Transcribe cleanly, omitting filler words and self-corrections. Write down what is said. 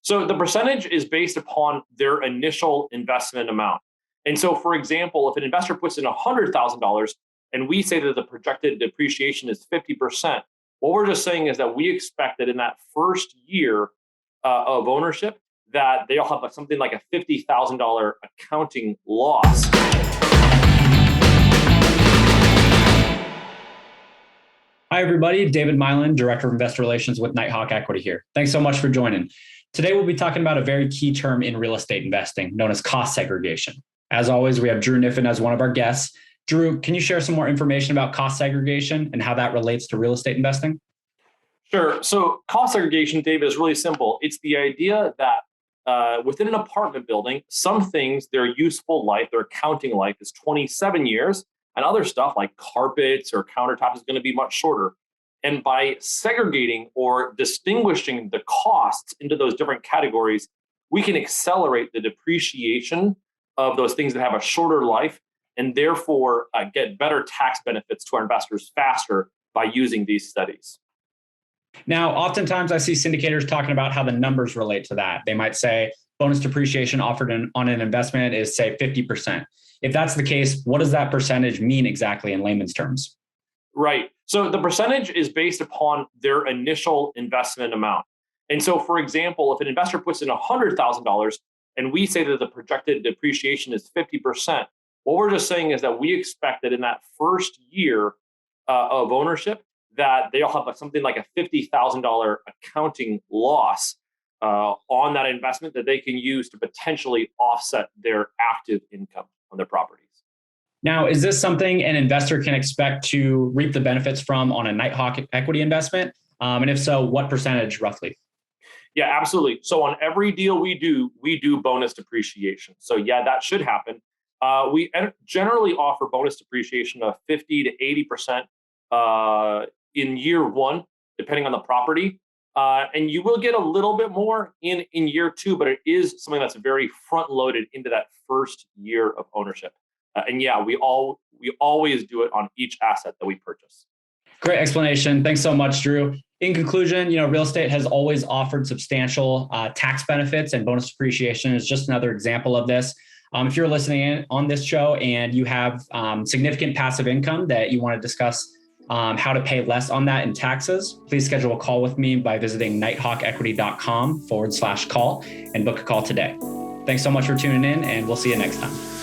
So the percentage is based upon their initial investment amount. And so, for example, if an investor puts in $100,000 and we say that the projected depreciation is 50%, what we're just saying is that we expect that in that first year of ownership, that they'll have something like a $50,000 accounting loss. Hi, everybody. David Meilan, Director of Investor Relations with Nighthawk Equity here. Thanks so much for joining. Today, we'll be talking about a very key term in real estate investing known as cost segregation. As always, we have Drew Kniffin as one of our guests. Drew, can you share some more information about cost segregation and how that relates to real estate investing? Sure. So cost segregation, David, is really simple. It's the idea that within an apartment building, some things, their useful life, their accounting life is 27 years, and other stuff like carpets or countertops is going to be much shorter. And by segregating or distinguishing the costs into those different categories, we can accelerate the depreciation of those things that have a shorter life and therefore get better tax benefits to our investors faster by using these studies. Now, oftentimes I see syndicators talking about how the numbers relate to that. They might say bonus depreciation offered on an investment is, say, 50%. If that's the case, what does that percentage mean exactly in layman's terms? Right. So the percentage is based upon their initial investment amount. And so, for example, if an investor puts in $100,000 and we say that the projected depreciation is 50%, what we're just saying is that we expect that in that first year of ownership, that they'll have something like a $50,000 accounting loss on that investment that they can use to potentially offset their active income on their properties. Now, is this something an investor can expect to reap the benefits from on a Nighthawk equity investment? And if so, what percentage roughly? Yeah, absolutely. So on every deal we do bonus depreciation. So yeah, that should happen. We generally offer bonus depreciation of 50 to 80% in year one, depending on the property. And you will get a little bit more in year two, but it is something that's very front loaded into that first year of ownership. And yeah, we always do it on each asset that we purchase. Great explanation. Thanks so much, Drew. In conclusion, real estate has always offered substantial tax benefits, and bonus depreciation is just another example of this. If you're listening in on this show and you have significant passive income that you want to discuss how to pay less on that in taxes, please schedule a call with me by visiting nighthawkequity.com/call and book a call today. Thanks so much for tuning in, and we'll see you next time.